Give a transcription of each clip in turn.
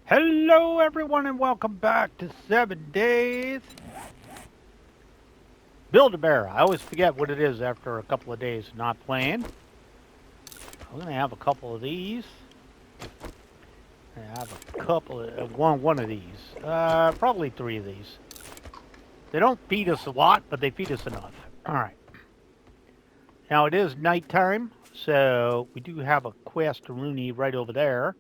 Hello, everyone, and welcome back to 7 Days Build-A-Bear. I always forget what it is after a couple of days of not playing. I'm going to have a couple of these. I have a couple of, one of these. Probably 3 of these. They don't feed us a lot, but they feed us enough. All right. Now, it is nighttime, so we do have a Questaruni right over there.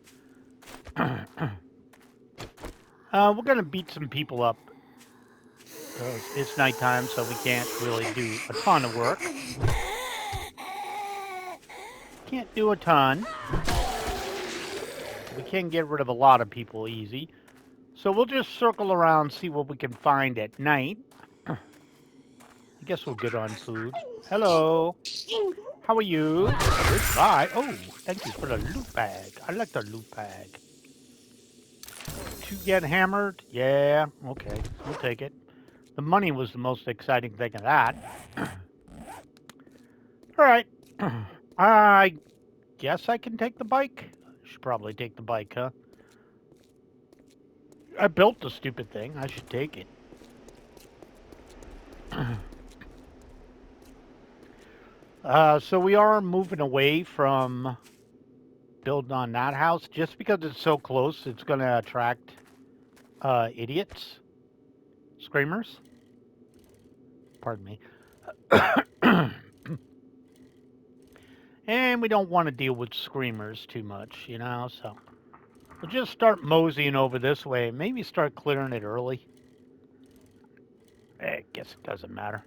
We're going to beat some people up. It's nighttime, so we can't really do a ton of work. Can't do a ton. We can get rid of a lot of people easy. So we'll just circle around, see what we can find at night. I guess we're good on food. Hello. How are you? Goodbye. Oh, thank you for the loot bag. I like the loot bag. To get hammered? Yeah, okay. We'll take it. The money was the most exciting thing of that. All right. I guess I can take the bike. Should probably take the bike, huh? I built the stupid thing. I should take it. So we are moving away from building on that house just because it's so close. It's going to attract idiots, screamers. Pardon me. And we don't want to deal with screamers too much, you know. So we'll just start moseying over this way. Maybe start clearing it early. I guess it doesn't matter.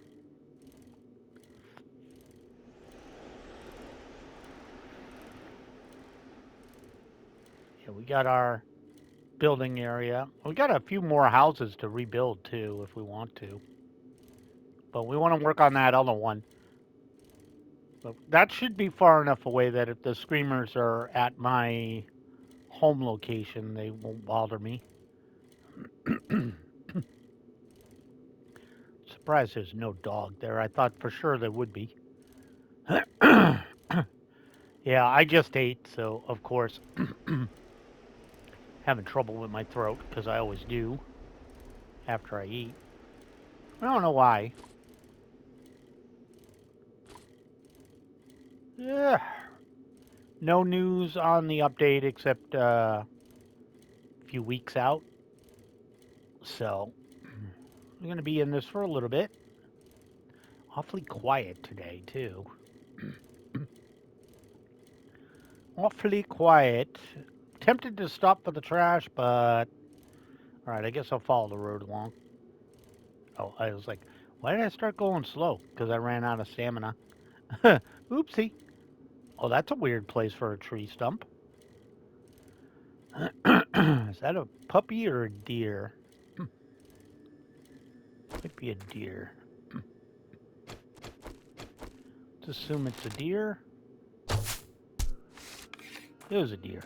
Yeah, we got our building area. We got a few more houses to rebuild too if we want to. But we want to work on that other one. But that should be far enough away that if the screamers are at my home location, they won't bother me. Surprised there's no dog there. I thought for sure there would be. Yeah, I just ate, so of course, having trouble with my throat because I always do after I eat. I don't know why. Yeah. No news on the update except a few weeks out. So, I'm going to be in this for a little bit. Awfully quiet today, too. Awfully quiet. Tempted to stop for the trash, but... Alright, I guess I'll follow the road along. Oh, I was like, why did I start going slow? Because I ran out of stamina. Oopsie. Oh, that's a weird place for a tree stump. Is that a puppy or a deer? Might be a deer. Let's assume it's a deer. It was a deer.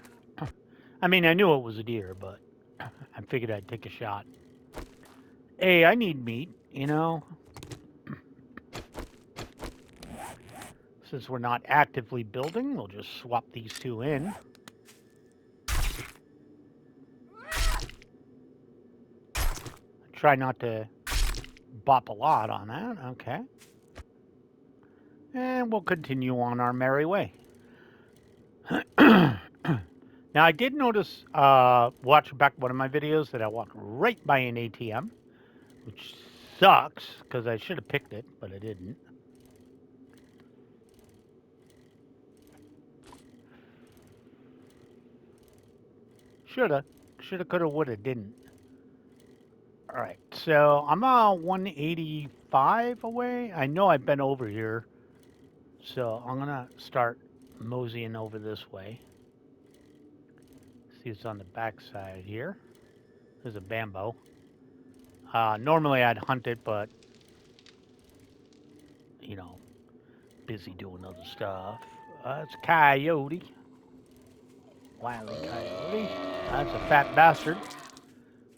I mean, I knew it was a deer, but I figured I'd take a shot. Hey, I need meat, you know? Since we're not actively building, we'll just swap these two in. Try not to bop a lot on that. Okay. And we'll continue on our merry way. Now, I did notice, watching back one of my videos, that I walked right by an ATM, which sucks, because I should have picked it, but I didn't. Shoulda, coulda, woulda, didn't. All right, so I'm 185 away. I know I've been over here, so I'm gonna start moseying over this way. See, it's on the back side here. There's a bamboo. Normally I'd hunt it, but you know, busy doing other stuff. It's a coyote. Wily coyote. That's a fat bastard.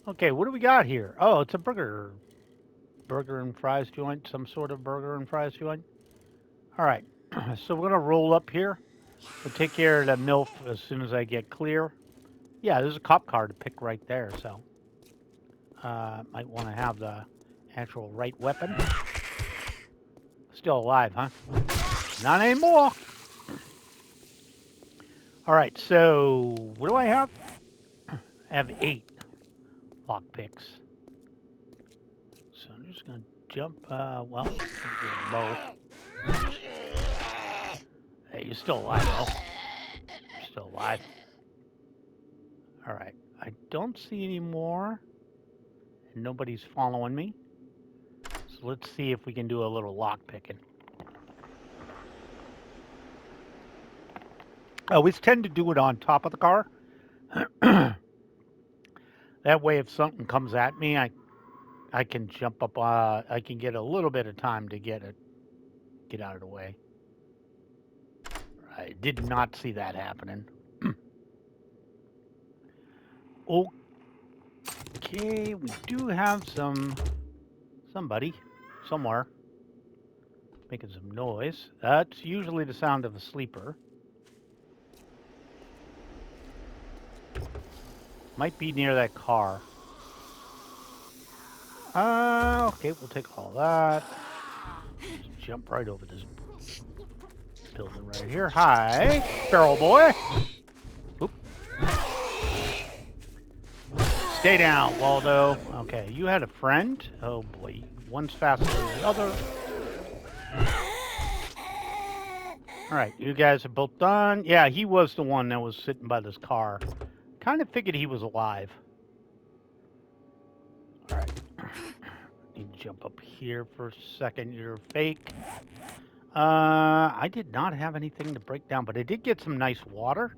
Okay, what do we got here? Oh, it's a burger and fries joint, some sort of burger and fries joint. All right, so we're gonna roll up here. We'll take care of the MILF as soon as I get clear. Yeah, there's a cop car to pick right there, so might want to have the actual right weapon. Still alive, huh? Not anymore. All right, so what do I have? I have 8 lockpicks. So I'm just gonna jump. Well, bow. Hey, you're still alive, though. You're still alive. All right, I don't see any more. Nobody's following me. So let's see if we can do a little lock picking. I always tend to do it on top of the car. That way, if something comes at me, I can jump up. I can get a little bit of time to get out of the way. I did not see that happening. Okay, we do have somebody somewhere making some noise. That's usually the sound of a sleeper. Might be near that car. Okay, we'll take all that. Just jump right over this building right here. Hi, Feral Boy. Oop. Stay down, Waldo. Okay, you had a friend? Oh boy, one's faster than the other. All right, you guys are both done. Yeah, he was the one that was sitting by this car. Kind of figured he was alive. All right. Need to jump up here for a second. You're fake. I did not have anything to break down, but I did get some nice water.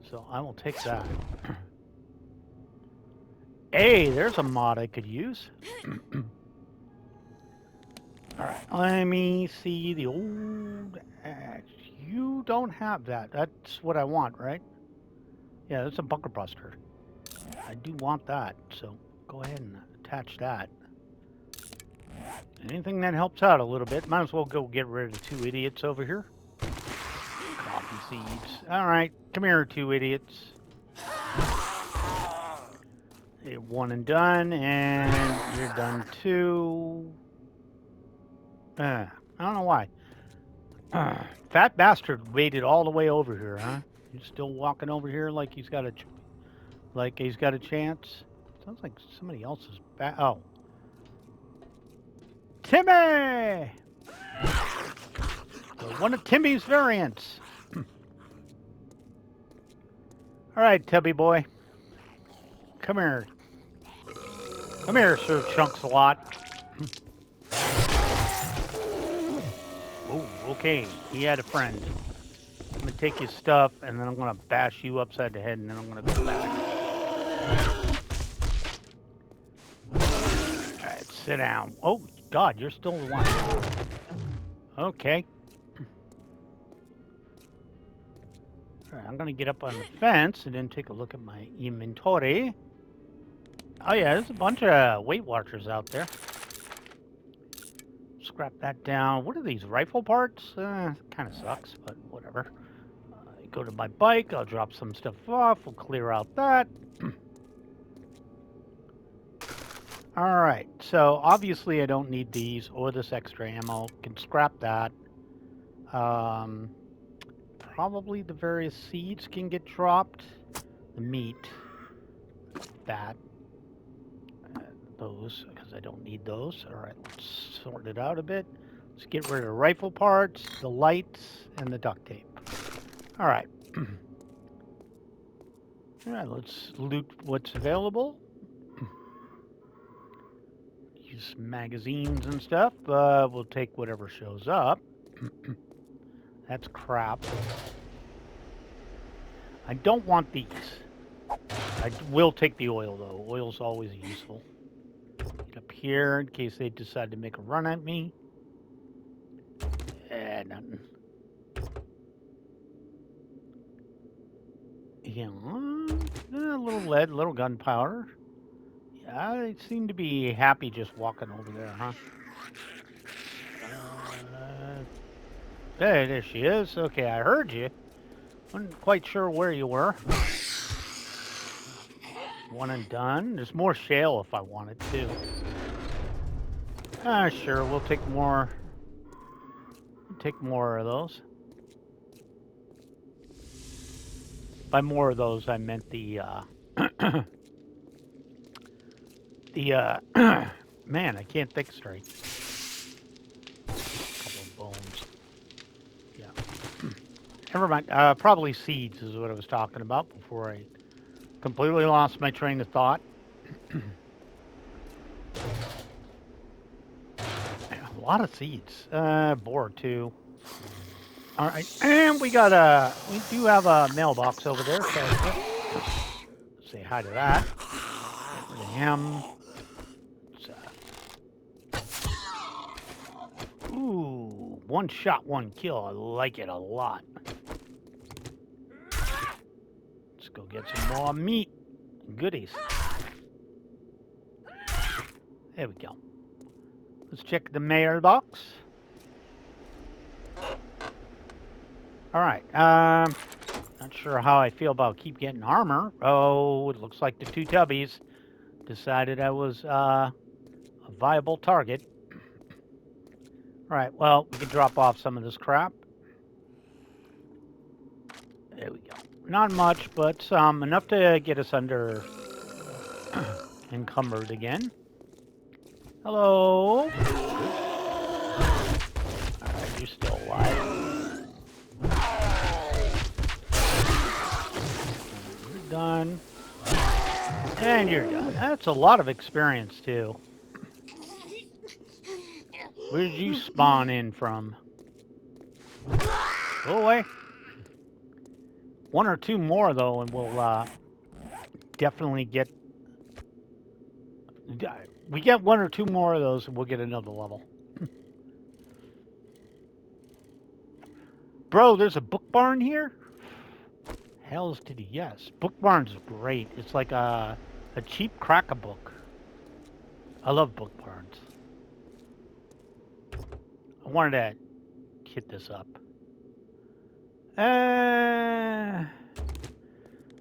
So I will take that. Hey, there's a mod I could use. All right, let me see the old axe. You don't have that. That's what I want, right? Yeah, that's a bunker buster. I do want that, so go ahead and attach that. Anything that helps out a little bit. Might as well go get rid of the 2 idiots over here. Coffee seeds. All right, come here, 2 idiots. You're one and done, and you're done too. I don't know why. Fat bastard waited all the way over here, huh? He's still walking over here like he's got a chance. Sounds like somebody else is back. Oh, Timmy! One of Timmy's variants. All right, Tubby boy. Come here. Come here, Sir Chunks-a-Lot. Oh, okay. He had a friend. I'm gonna take his stuff, and then I'm gonna bash you upside the head, and then I'm gonna go back. All right, sit down. Oh, God, you're still the one. Okay. All right, I'm gonna get up on the fence and then take a look at my inventory. Oh yeah, there's a bunch of Weight Watchers out there. Scrap that down. What are these, rifle parts? Kind of sucks, but whatever. Go to my bike. I'll drop some stuff off. We'll clear out that. All right. So obviously I don't need these or this extra ammo. Can scrap that. Probably the various seeds can get dropped. The meat. That. Those, because I don't need those. All right, let's sort it out a bit. Let's get rid of the rifle parts, the lights, and the duct tape. All right. All right, let's loot what's available. Use magazines and stuff. We'll take whatever shows up. That's crap. I don't want these. I will take the oil, though. Oil's always useful. Get up here in case they decide to make a run at me. Nothing. Yeah, a little lead, a little gunpowder. Yeah, they seem to be happy just walking over there, huh? There she is. Okay, I heard you. Wasn't quite sure where you were. One and done. There's more shale if I wanted to. Sure, we'll take more. Take more of those. By more of those, I meant the man, I can't think straight. A couple of bones. Yeah. Never mind. Probably seeds is what I was talking about before I completely lost my train of thought. A lot of seeds. Boar too. All right, and we do have a mailbox over there. So say hi to that. Get rid of him. Ooh, one shot, one kill. I like it a lot. Let's go get some more meat and goodies. There we go. Let's check the mailbox. All right. Not sure how I feel about keep getting armor. Oh, it looks like the two tubbies decided I was a viable target. All right, well, we can drop off some of this crap. There we go. Not much, but some. Enough to get us under encumbered again. Hello? Alright, you're still alive. You're done. And you're done. That's a lot of experience, too. Where did you spawn in from? Go away. One or two more, though, and we'll definitely get... We get one or two more of those, and we'll get another level. Bro, there's a book barn here? Hells to the yes. Book barn's great. It's like a cheap crack-a-book. I love book barns. I wanted to hit this up.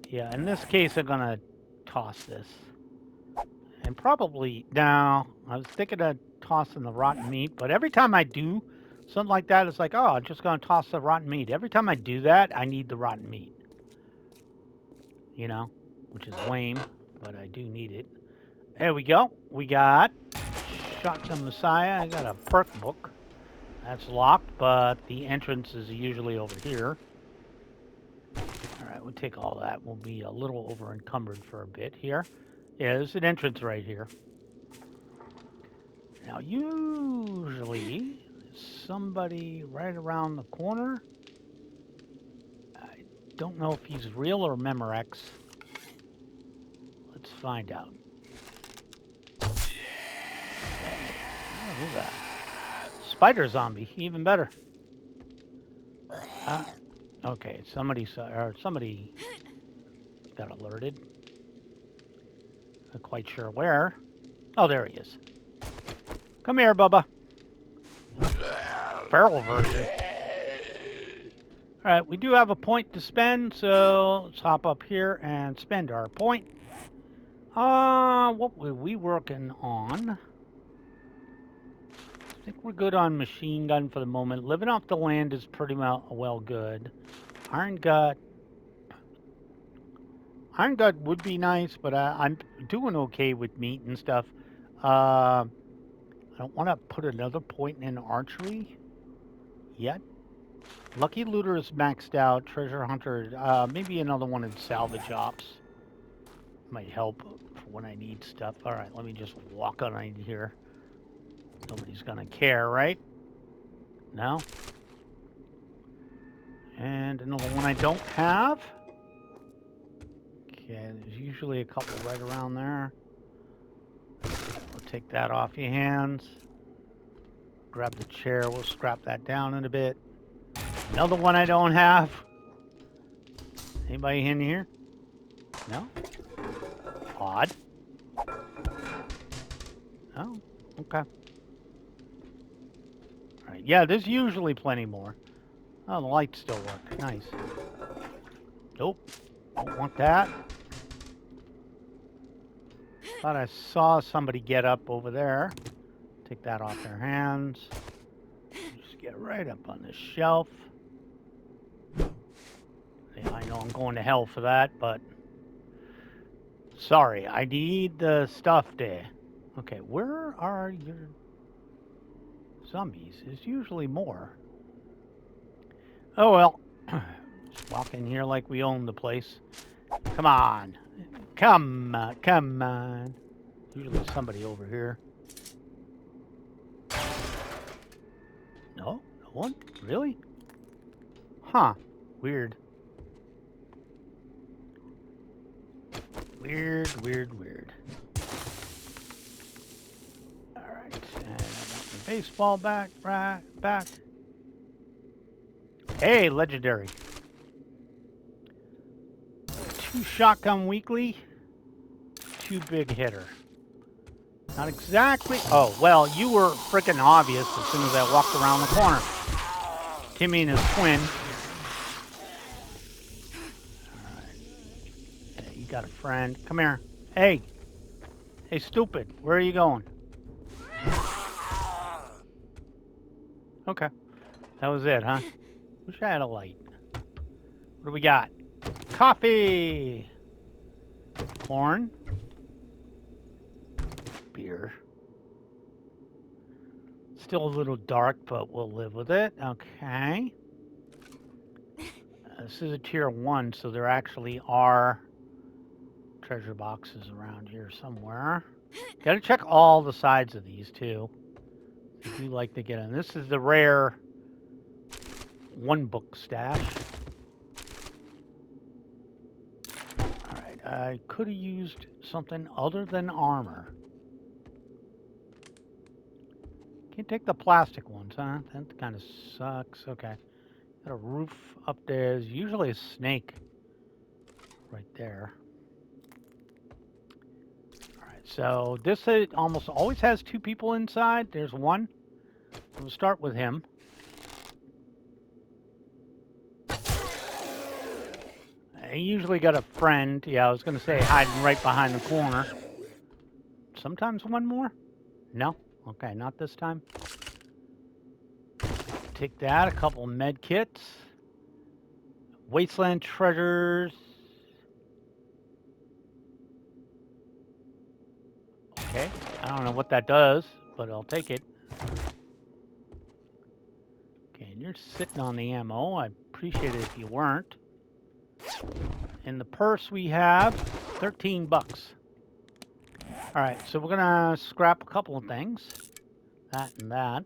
Yeah, in this case, I'm going to toss this. And probably, now, I was thinking of tossing the rotten meat, but every time I do something like that, it's like, oh, I'm just going to toss the rotten meat. Every time I do that, I need the rotten meat. You know, which is lame, but I do need it. There we go. We got Shotgun Messiah. I got a perk book. That's locked, but the entrance is usually over here. Alright, we'll take all that. We'll be a little over encumbered for a bit here. Yeah, there's an entrance right here. Now, usually, somebody right around the corner. I don't know if he's real or Memorex. Let's find out. Oh, who's that? Spider zombie, even better. Okay, somebody got alerted. Not quite sure where. Oh, there he is. Come here, Bubba. Feral version. Alright, we do have a point to spend, so let's hop up here and spend our point. What were we working on? I think we're good on machine gun for the moment. Living off the land is pretty well good. Iron Gut would be nice, but I'm doing okay with meat and stuff. I don't want to put another point in archery yet. Lucky Looter is maxed out. Treasure Hunter, maybe another one in salvage ops. Might help for when I need stuff. Alright, let me just walk on in here. Nobody's gonna care, right? No? And another one I don't have. Okay, there's usually a couple right around there. We'll take that off your hands. Grab the chair, we'll scrap that down in a bit. Another one I don't have. Anybody in here? No? Odd. Oh, okay. Alright, yeah, there's usually plenty more. Oh, the lights still work. Nice. Nope. Don't want that. Thought I saw somebody get up over there. Take that off their hands. Just get right up on the shelf. Yeah, I know I'm going to hell for that, but sorry, I need the stuff there. Okay, where are your zombies? There's usually more. Oh well. Just walk in here like we own the place. Come on. Come on. Come on. Usually somebody over here. No? No one? Really? Huh. Weird. Weird, weird, weird. Alright. And I got the baseball back. Back. Hey, legendary. 2 shotgun weekly. 2 big hitter. Not exactly. Oh, well, you were freaking obvious as soon as I walked around the corner. Timmy and his twin. Alright. Yeah, you got a friend. Come here. Hey. Hey, stupid. Where are you going? Okay. That was it, huh? Wish I had a light. What do we got? Coffee. Corn. Beer. Still a little dark, but we'll live with it. Okay. This is a tier 1, so there actually are treasure boxes around here somewhere. Gotta check all the sides of these, too. I do like to get in. This is the rare 1 book stash. Alright, I could have used something other than armor. Can't take the plastic ones, huh? That kind of sucks. Okay. Got a roof up there. There's usually a snake right there. Alright, so this almost always has 2 people inside. There's one. We'll start with him. I usually got a friend. Yeah, I was going to say hiding right behind the corner. Sometimes one more? No? Okay, not this time. Take that. A couple med kits. Wasteland treasures. Okay, I don't know what that does, but I'll take it. Okay, and you're sitting on the ammo. I appreciate it if you weren't. In the purse we have 13 bucks. All right, so we're gonna scrap a couple of things. That and that.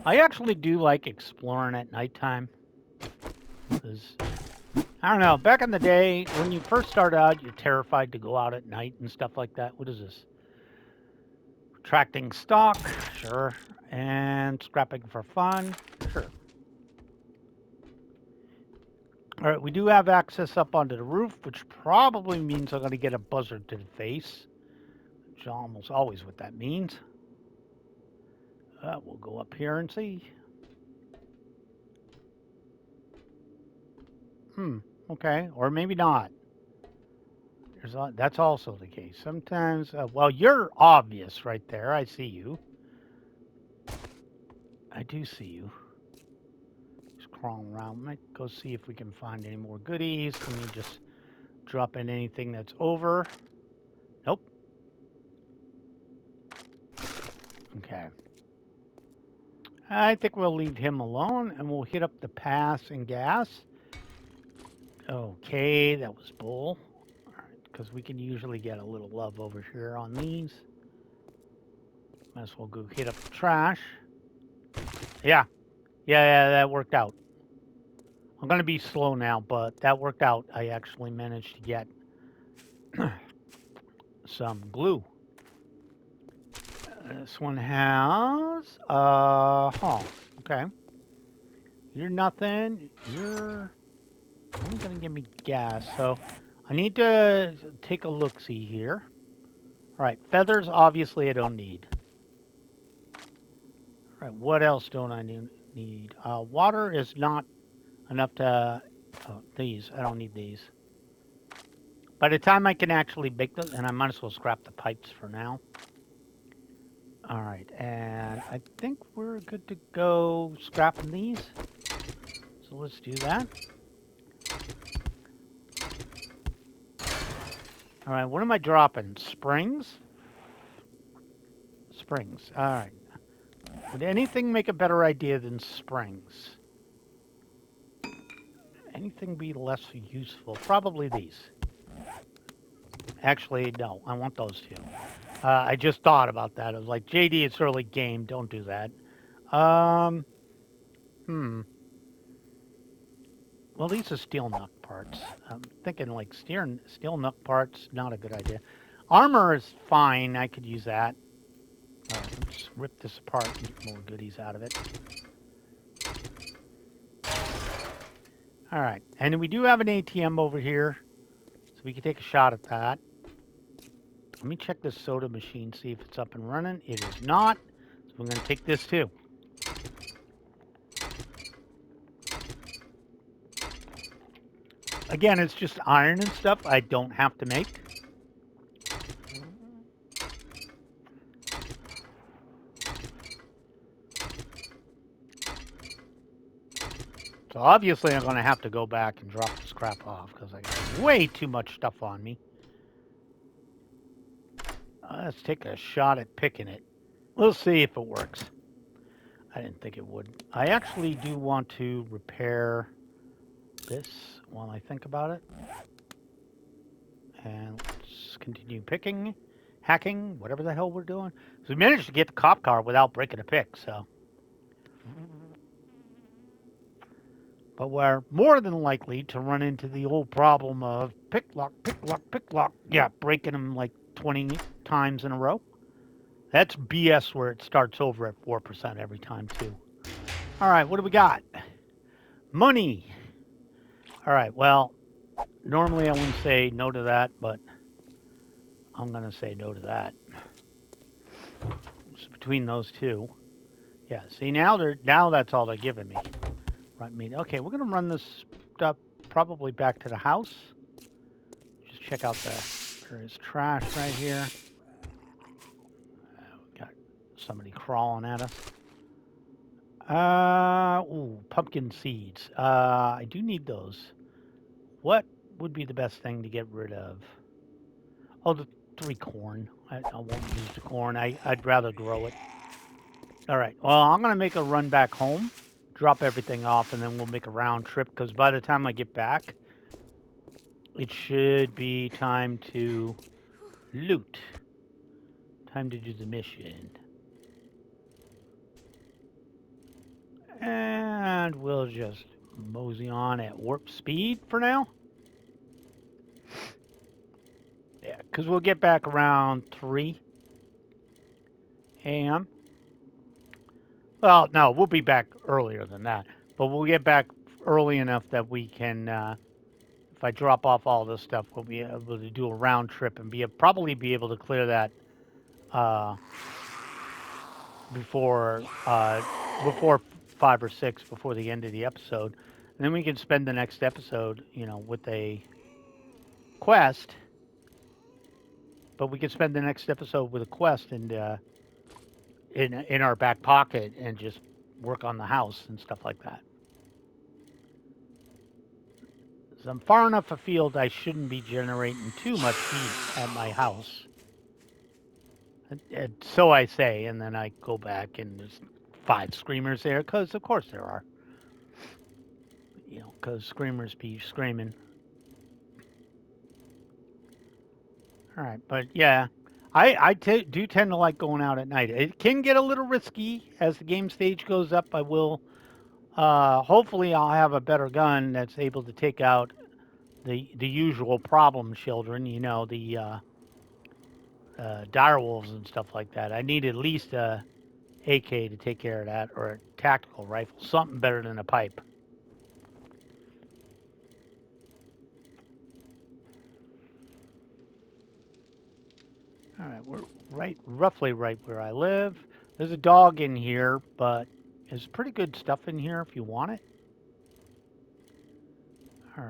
I actually do like exploring at nighttime. Because, I don't know, back in the day, when you first start out, you're terrified to go out at night and stuff like that. What is this? Attracting stock, sure. And scrapping for fun, sure. All right, we do have access up onto the roof, which probably means I'm going to get a buzzard to the face, which is almost always what that means. We'll go up here and see. Okay, or maybe not. That's also the case. Sometimes, well, you're obvious right there. I see you. I do see you. Just crawling around. Might go see if we can find any more goodies. Can we just drop in anything that's over? Nope. Okay. I think we'll leave him alone, and we'll hit up the pass and gas. Okay, that was bull. Because we can usually get a little love over here on these. Might as well go hit up the trash. Yeah, that worked out. I'm going to be slow now, but that worked out. I actually managed to get some glue. This one has, okay. You're nothing. You're only going to give me gas, so I need to take a look-see here. All right, feathers, obviously, I don't need. All right, what else don't I need? Water is not enough to Oh, these. I don't need these. By the time I can actually bake them, and I might as well scrap the pipes for now. All right, and I think we're good to go scrapping these. So let's do that. All right, what am I dropping? Springs? Springs. All right. Would anything make a better idea than springs? Anything be less useful? Probably these. Actually, no. I want those two. I just thought about that. I was like, JD, it's early game. Don't do that. Um, hmm. Well, these are steel knuck parts. I'm thinking like steel knuck parts, not a good idea. Armor is fine. I could use that. All right, let's rip this apart and get more goodies out of it. All right, and we do have an ATM over here, so we can take a shot at that. Let me check this soda machine, see if it's up and running. It is not, so I'm going to take this too. Again, it's just iron and stuff I don't have to make. So obviously I'm going to have to go back and drop the scrap off because I got way too much stuff on me. Let's take a shot at picking it. We'll see if it works. I didn't think it would. I actually do want to repair this while I think about it. And let's continue picking, hacking, whatever the hell we're doing. So we managed to get the cop car without breaking a pick, so. But we're more than likely to run into the old problem of pick lock, pick lock, pick lock. Yeah, breaking them like 20 times in a row. That's BS where it starts over at 4% every time, too. All right, what do we got? Money. All right, well, normally I wouldn't say no to that, but I'm going to say no to that. It's between those two. Yeah, see, now that's all they're giving me. Right, okay, we're going to run this stuff probably back to the house. Just check out there is trash right here. We got somebody crawling at us. Ooh, pumpkin seeds. I do need those. What would be the best thing to get rid of? Oh, the 3 corn. I won't use the corn. I'd rather grow it. All right. Well, I'm going to make a run back home, drop everything off, and then we'll make a round trip because by the time I get back, it should be time to loot. Time to do the mission. And we'll just mosey on at warp speed for now. Yeah, because we'll get back around 3 a.m. Well, no, we'll be back earlier than that. But we'll get back early enough that we can, if I drop off all this stuff, we'll be able to do a round trip and probably be able to clear that before 5 or 6, before the end of the episode. And then we can spend the next episode, with a quest. But we can spend the next episode with a quest and in our back pocket and just work on the house and stuff like that. So I'm far enough afield I shouldn't be generating too much heat at my house. And so I say, and then I go back and there's 5 screamers there, because of course there are. Because screamers be screaming. All right, but yeah, I do tend to like going out at night. It can get a little risky as the game stage goes up. I will, hopefully I'll have a better gun that's able to take out the usual problem children, the dire wolves and stuff like that. I need at least a AK to take care of that, or a tactical rifle, something better than a pipe. All right, we're roughly right where I live. There's a dog in here, but there's pretty good stuff in here if you want it. All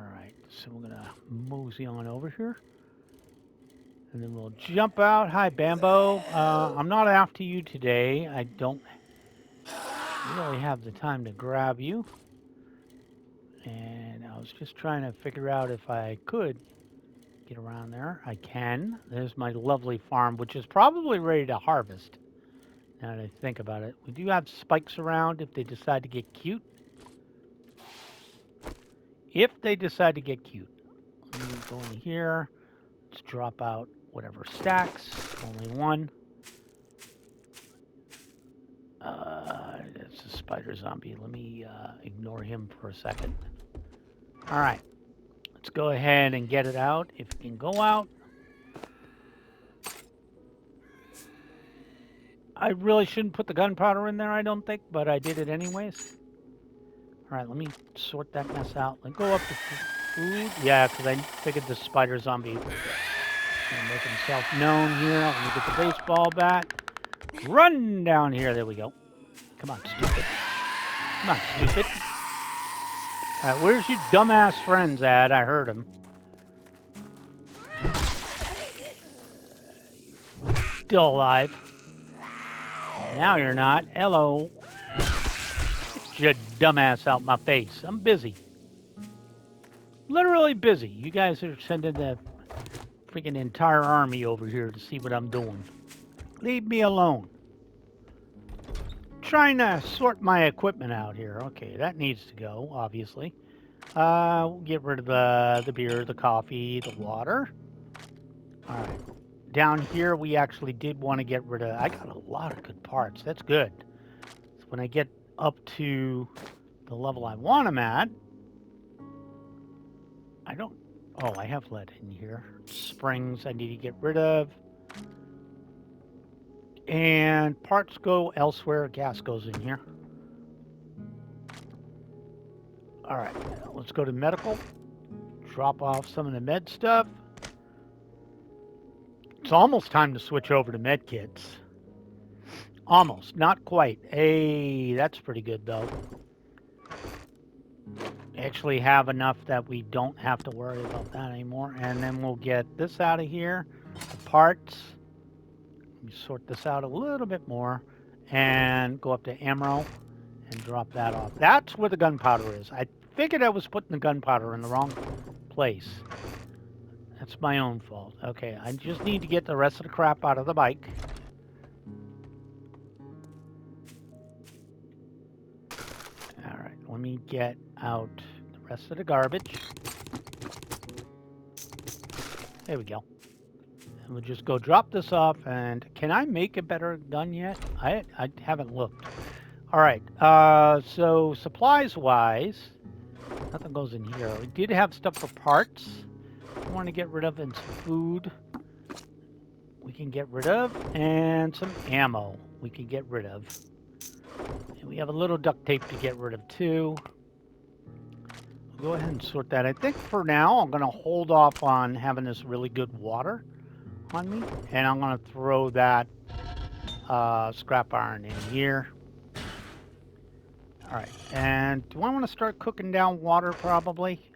So we're gonna mosey on over here. And then we'll jump out. Hi, Bambo. I'm not after you today. I don't really have the time to grab you. And I was just trying to figure out if I could get around there. I can. There's my lovely farm, which is probably ready to harvest. Now that I think about it. We do have spikes around if they decide to get cute. If they decide to get cute. Let me go in here. Let's drop out whatever stacks. Only one. It's a spider zombie. Let me ignore him for a second. All right. Let's go ahead and get it out. If it can go out. I really shouldn't put the gunpowder in there, I don't think, but I did it anyways. All right, let me sort that mess out. Let me go up to food. Yeah, because I figured the spider zombie would make himself known here. Let me get the baseball bat. Run down here. There we go. Come on, stupid. Come on, stupid. All right, where's your dumbass friends at? I heard them. Still alive. Now you're not. Hello. Get your dumbass out my face. I'm busy. Literally busy. You guys are sending the freaking entire army over here to see what I'm doing. Leave me alone. Trying to sort my equipment out here. Okay, that needs to go, obviously. We'll get rid of the beer, the coffee, the water. All right. Down here, we actually did want to get rid of... I got a lot of good parts. That's good. So when I get up to the level I want them at, I don't... Oh, I have lead in here. Springs I need to get rid of. And parts go elsewhere. Gas goes in here. All right, let's go to medical. Drop off some of the med stuff. It's almost time to switch over to med kits. Almost, not quite. Hey, that's pretty good though. Actually have enough that we don't have to worry about that anymore. And then we'll get this out of here. The parts. Let me sort this out a little bit more. And go up to ammo and drop that off. That's where the gunpowder is. I figured I was putting the gunpowder in the wrong place. That's my own fault. Okay, I just need to get the rest of the crap out of the bike. All right, let me get out the rest of the garbage. There we go. And we'll just go drop this off. And can I make a better gun yet? I haven't looked. All right, so supplies-wise, nothing goes in here. We did have stuff for parts. I want to get rid of, and some food we can get rid of, and some ammo we can get rid of. And we have a little duct tape to get rid of too. We'll go ahead and sort that. I think for now I'm going to hold off on having this really good water on me, and I'm going to throw that scrap iron in here. All right, and do I want to start cooking down water probably?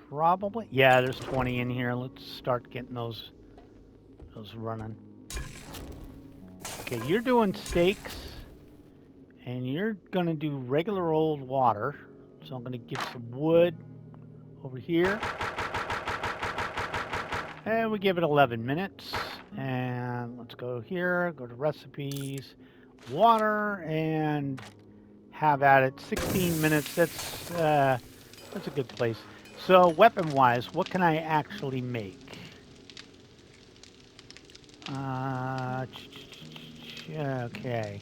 Probably. Yeah, there's 20 in here. Let's start getting those running. Okay, you're doing steaks, and you're going to do regular old water. So I'm going to get some wood over here. And we give it 11 minutes. And let's go here, go to recipes, water, and have at it. 16 minutes. That's a good place. So weapon-wise, what can I actually make? Okay.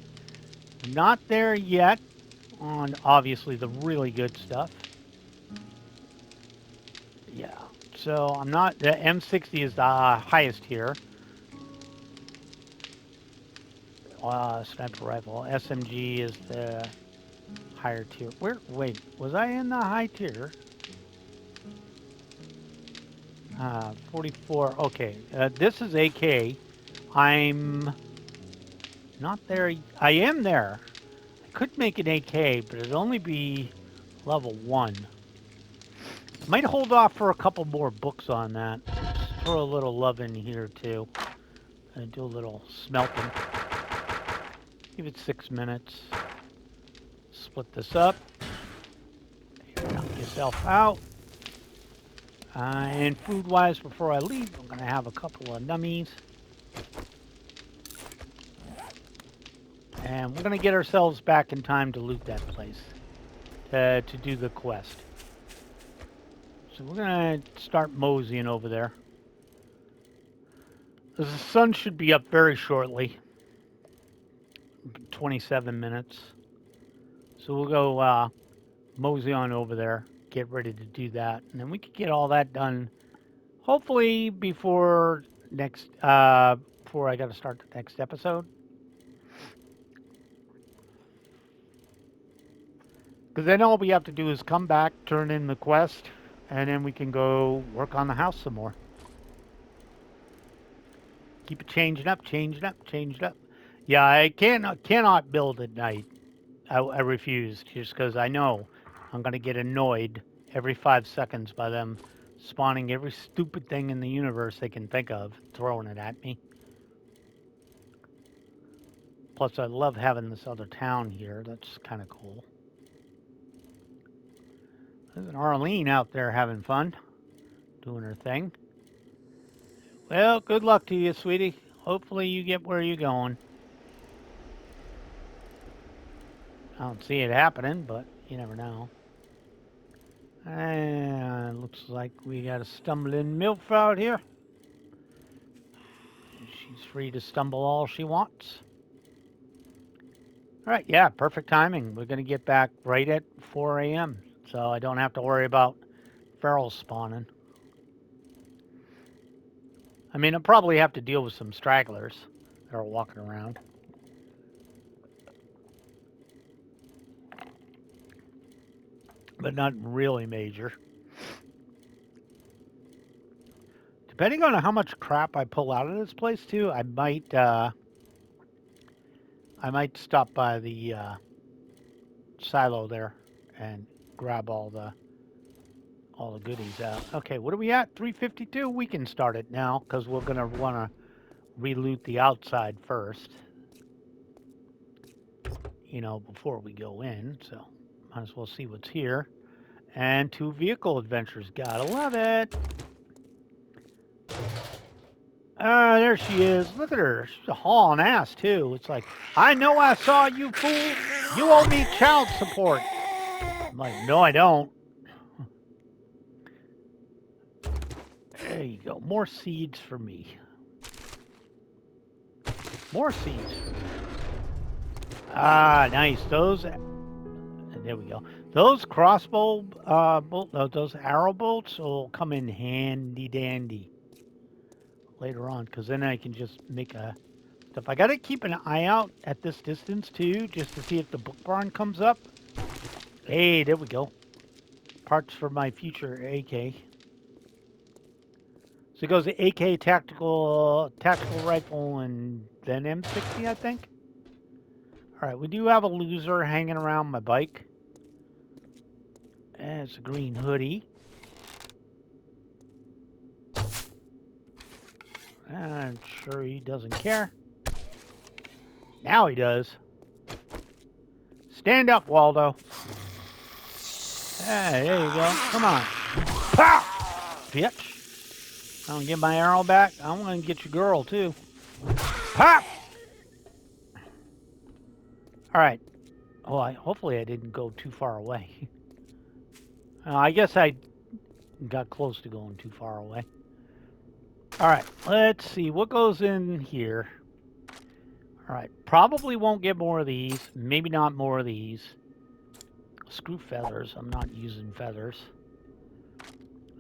Not there yet on, obviously, the really good stuff. Yeah. So I'm not... The M60 is the highest here. Sniper rifle. SMG is the higher tier. Wait, was I in the high tier? 44. Okay. This is AK. I'm not there. I am there. I could make an AK, but it'd only be level 1. Might hold off for a couple more books on that. Just throw a little love in here too. And do a little smelting. Give it 6 minutes. Split this up. Here, knock yourself out. And food-wise, before I leave, I'm going to have a couple of nummies. And we're going to get ourselves back in time to loot that place. To do the quest. So we're going to start moseying over there. The sun should be up very shortly. 27 minutes. So we'll go mosey on over there. Get ready to do that. And then we could get all that done. Hopefully before next... before I got to start the next episode. Because then all we have to do is come back, turn in the quest, and then we can go work on the house some more. Keep it changing up, changing up, changing up. Yeah, I cannot build at night. I refuse, just because I know I'm going to get annoyed every 5 seconds by them spawning every stupid thing in the universe they can think of, throwing it at me. Plus, I love having this other town here. That's kind of cool. There's an Arlene out there having fun, doing her thing. Well, good luck to you, sweetie. Hopefully you get where you're going. I don't see it happening, but you never know. And looks like we got a stumbling MILF out here. She's free to stumble all she wants. All right, yeah, perfect timing. We're going to get back right at 4 a.m., so I don't have to worry about ferals spawning. I mean, I'll probably have to deal with some stragglers that are walking around. But not really major. Depending on how much crap I pull out of this place too, I might stop by the silo there and grab all the goodies out. Okay, what are we at? 352. We can start it now because we're gonna want to re-loot the outside first. You know, before we go in, so might as well see what's here. And 2 vehicle adventures. Gotta love it. There she is. Look at her. She's hauling ass, too. It's like, I know I saw you, fool. You owe me child support. I'm like, no, I don't. There you go. More seeds for me. More seeds for me. Ah, nice. Those... There we go. Those crossbow those arrow bolts will come in handy dandy later on, because then I can just make a stuff. I gotta keep an eye out at this distance too, just to see if the book barn comes up. Hey, there we go. Parts for my future AK. So it goes to AK tactical rifle and then M60, I think. All right, we do have a loser hanging around my bike. And it's a green hoodie. I'm sure he doesn't care. Now he does. Stand up, Waldo. Hey, there you go. Come on. Pow! Bitch. I don't get my arrow back. I'm going to get your girl, too. Pop! All right. Oh, hopefully I didn't go too far away. I guess I got close to going too far away. All right, let's see what goes in here. All right, probably won't get more of these. Maybe not more of these. Screw feathers. I'm not using feathers.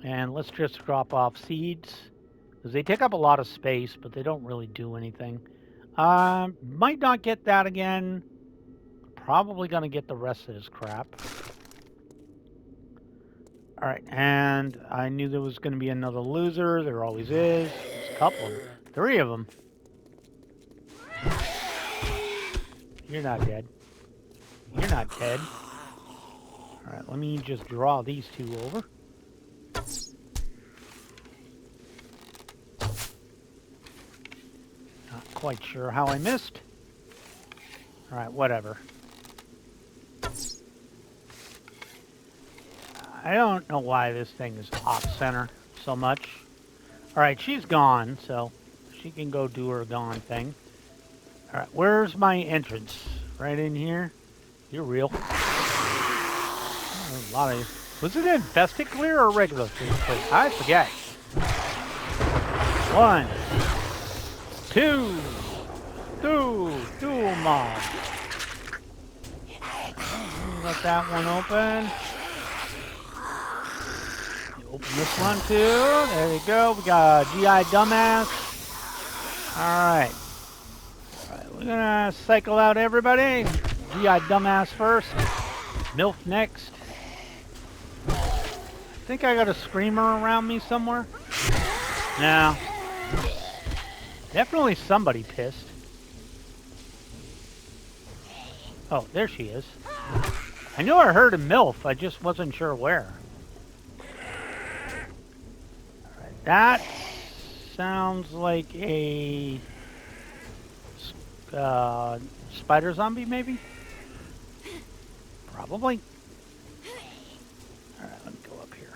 And let's just drop off seeds, because they take up a lot of space, but they don't really do anything. Might not get that again. Probably going to get the rest of this crap. All right, and I knew there was going to be another loser. There always is. There's a couple of them. 3 of them. You're not dead. You're not dead. All right, let me just draw these 2 over. quite sure how I missed. Alright, whatever. I don't know why this thing is off-center so much. Alright, she's gone, so she can go do her gone thing. Alright, where's my entrance? Right in here? You're real. Oh, a lot of... Was it infested clear or regular clear? I forget. 1, 2, 2 mobs. Let that one open. Open this one too. There we go. We got a GI dumbass. Alright. Alright, we're gonna cycle out everybody. GI dumbass first. MILF next. I think I got a screamer around me somewhere. No. Definitely somebody pissed. Oh, there she is. I knew I heard a MILF, I just wasn't sure where. Alright, that sounds like a spider zombie, maybe? Probably. Alright, let me go up here.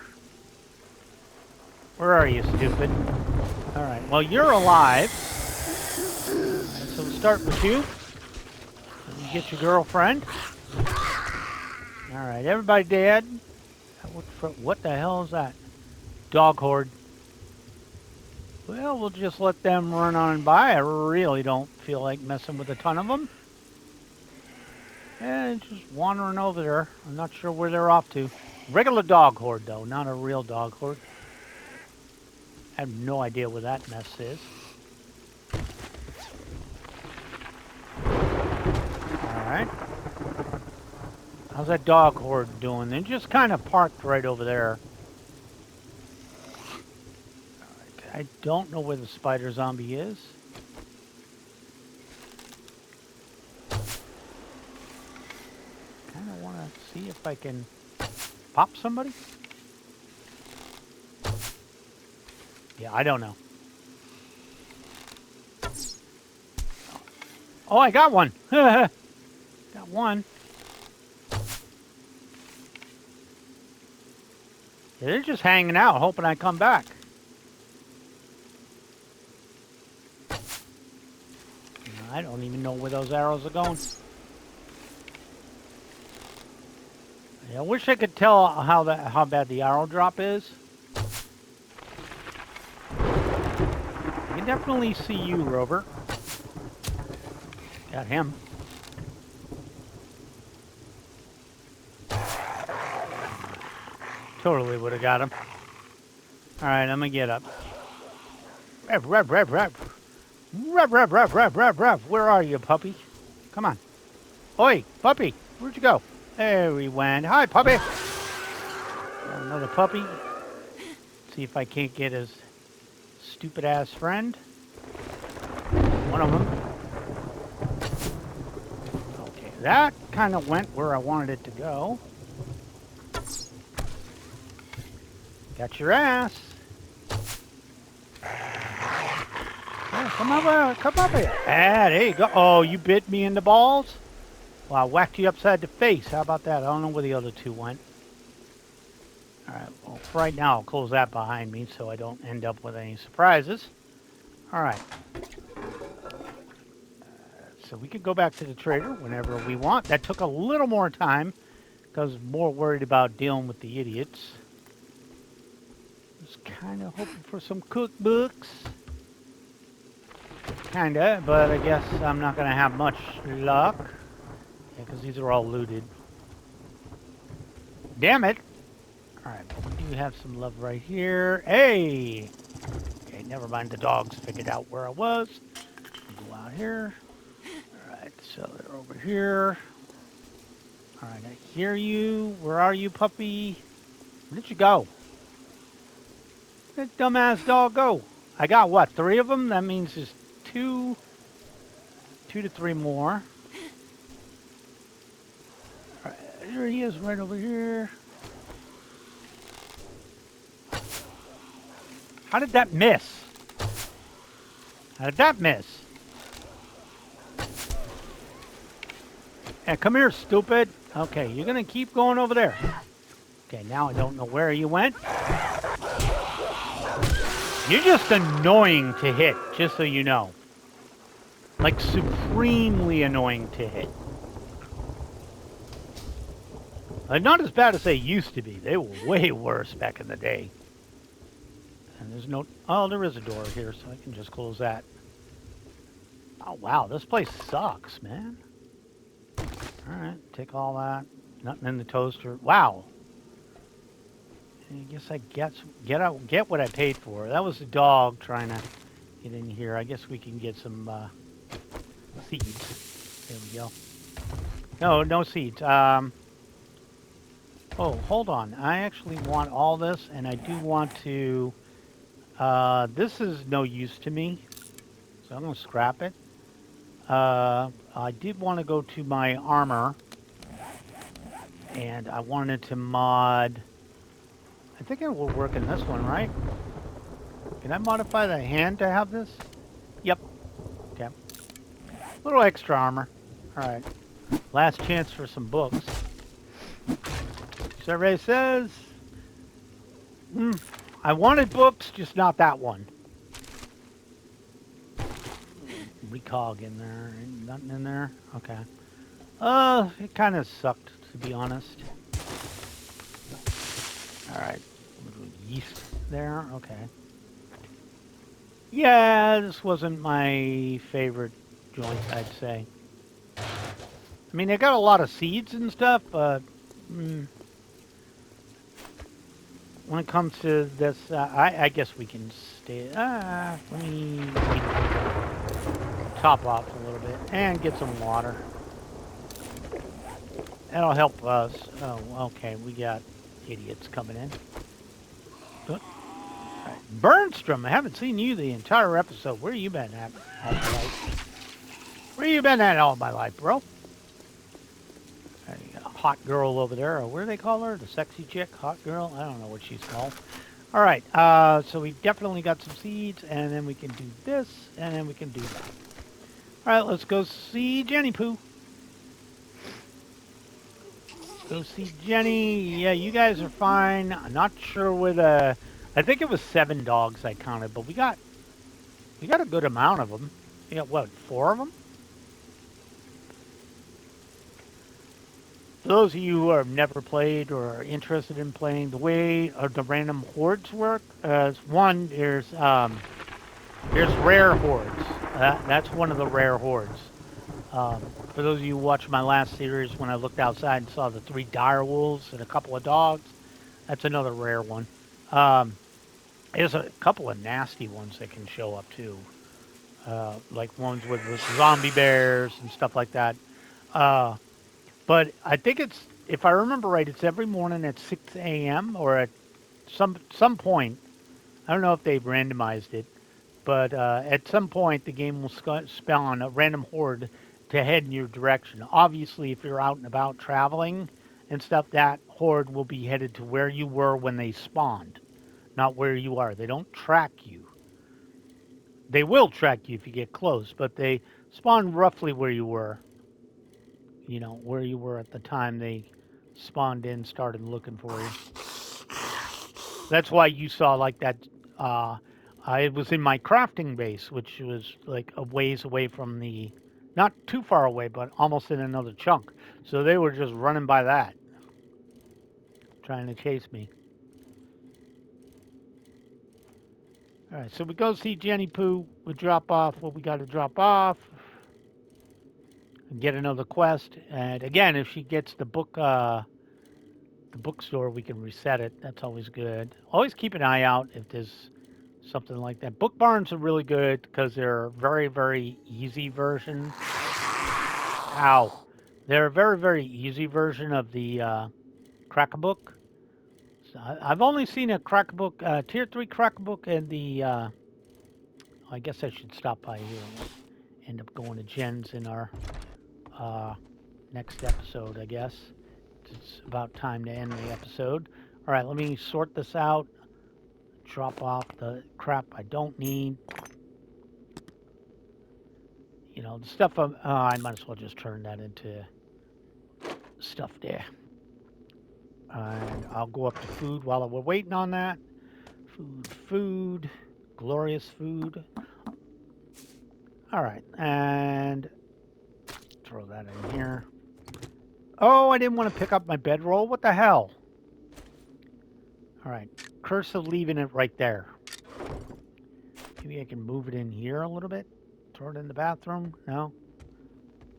Where are you, stupid? Alright, well, you're alive. Alright, so we'll start with you. Let me get your girlfriend. Alright, everybody dead. What the hell is that? Dog horde. Well, we'll just let them run on by. I really don't feel like messing with a ton of them. And just wandering over there. I'm not sure where they're off to. Regular dog horde, though, not a real dog horde. I have no idea where that mess is. Alright. How's that dog horde doing? They're just kind of parked right over there. Alright, I don't know where the spider zombie is. Kind of want to see if I can pop somebody. Yeah, I don't know. Oh, I got one. Got one. They're just hanging out, hoping I come back. I don't even know where those arrows are going. Yeah, I wish I could tell how bad the arrow drop is. I can definitely see you, Rover. Got him. Totally would have got him. Alright, I'm gonna get up. Rev. Rev. Where are you, puppy? Come on. Oi, puppy. Where'd you go? There we went. Hi, puppy. Another puppy. See if I can't get his stupid ass friend. One of them. Okay, that kind of went where I wanted it to go. Got your ass. Oh, come up here. Ah, there you go. Oh, you bit me in the balls? Well, I whacked you upside the face. How about that? I don't know where the other two went. Alright, well, for right now, I'll close that behind me so I don't end up with any surprises. Alright. So we could go back to the trader whenever we want. That took a little more time because I'm more worried about dealing with the idiots. Just kind of hoping for some cookbooks. Kinda, but I guess I'm not going to have much luck. Yeah, because these are all looted. Damn it! Alright, we do have some love right here. Hey! Okay, never mind. The dogs figured out where I was. Go out here. Alright, so they're over here. Alright, I hear you. Where are you, puppy? Where did you go? Where did that dumbass dog go? I got what? 3 of them? That means there's 2 to 3 more. Alright, here he is right over here. How did that miss? How did that miss? Hey, come here, stupid. Okay, you're gonna keep going over there. Okay, now I don't know where you went. You're just annoying to hit, just so you know. Like, supremely annoying to hit. Not as bad as they used to be. They were way worse back in the day. And there's no... Oh, there is a door here, so I can just close that. Oh, wow, this place sucks, man. Alright, take all that. Nothing in the toaster. Wow. I guess I get what I paid for. That was the dog trying to get in here. I guess we can get some seeds. There we go. No, no seeds. Oh, hold on. I actually want all this, and I do want to... this is no use to me, so I'm going to scrap it. I did want to go to my armor, and I wanted to mod... I think it will work in this one, right? Can I modify the hand to have this? Yep. Okay. A little extra armor. Alright. Last chance for some books. Survey says... I wanted books, just not that one. Recog in there. Ain't nothing in there? Okay. It kind of sucked, to be honest. Alright. Yeast there? Okay. Yeah, this wasn't my favorite joint, I'd say. I mean, they got a lot of seeds and stuff, but... when it comes to this, I guess we can stay... let me top off a little bit and get some water. That'll help us. Oh, okay, we got idiots coming in. Right. Burnstrom, I haven't seen you the entire episode. Where you been at all my life? Where you been at all my life, bro? There you got a hot girl over there. Or what do they call her? The sexy chick? Hot girl? I don't know what she's called. All right, so we definitely got some seeds, and then we can do this, and then we can do that. All right, let's go see Jenny Poo. Go see Jenny. Yeah, you guys are fine. I'm not sure where the... I think it was 7 dogs I counted, but we got a good amount of them. We got, what, 4 of them? For those of you who have never played or are interested in playing, the way the random hordes work is one, there's rare hordes. That's one of the rare hordes. For those of you who watched my last series, when I looked outside and saw the 3 dire wolves and a couple of dogs, that's another rare one. There's a couple of nasty ones that can show up too, like ones with zombie bears and stuff like that. But I think it's, if I remember right, it's every morning at 6 a.m. or at some point. I don't know if they've randomized it, but at some point the game will spawn a random horde to head in your direction. Obviously, if you're out and about traveling and stuff, that horde will be headed to where you were when they spawned, not where you are. They don't track you. They will track you if you get close, but they spawn roughly where you were. You know, where you were at the time they spawned in, started looking for you. That's why you saw like that. I was in my crafting base, which was like a ways away from the, not too far away, but almost in another chunk. So they were just running by that, trying to chase me. All right, so we go see Jenny Poo. We drop off what we got to drop off. And get another quest. And again, if she gets the bookstore, we can reset it. That's always good. Always keep an eye out if there's something like that. Book barns are really good because they're a very, very easy version. Ow. They're a very, very easy version of the Crack-a-Book. So I've only seen a Crack-a-Book, Tier 3 Crack-a-Book, and the... I guess I should stop by here and end up going to Jen's in our next episode, I guess. It's about time to end the episode. All right, let me sort this out. Drop off the crap I don't need. You know, the stuff I might as well just turn that into stuff there. And I'll go up to food while we're waiting on that. Food, glorious food. All right, and throw that in here. Oh, I didn't want to pick up my bedroll. What the hell? All right, curse of leaving it right there. Maybe I can move it in here a little bit. Throw it in the bathroom. No.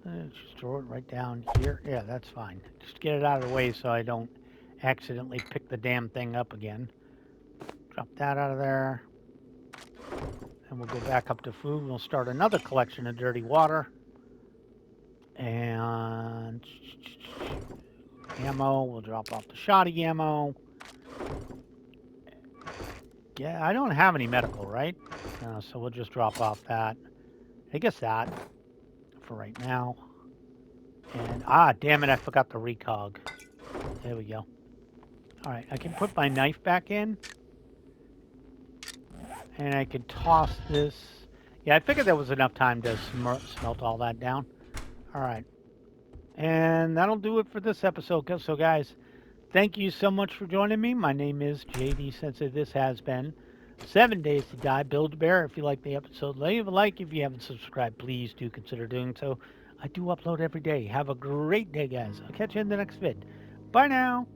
Just throw it right down here. Yeah, that's fine. Just get it out of the way so I don't accidentally pick the damn thing up again. Drop that out of there. And we'll go back up to food. We'll start another collection of dirty water. And ammo. We'll drop off the shoddy ammo. Yeah, I don't have any medical, right? So we'll just drop off that. I guess that for right now. And, damn it, I forgot the recog. There we go. All right, I can put my knife back in. And I can toss this. Yeah, I figured there was enough time to smelt all that down. All right. And that'll do it for this episode. So, guys, thank you so much for joining me. My name is JD Sensei. This has been 7 Days to Die, Build a Bear. If you like the episode, leave a like. If you haven't subscribed, please do consider doing so. I do upload every day. Have a great day, guys. I'll catch you in the next vid. Bye now.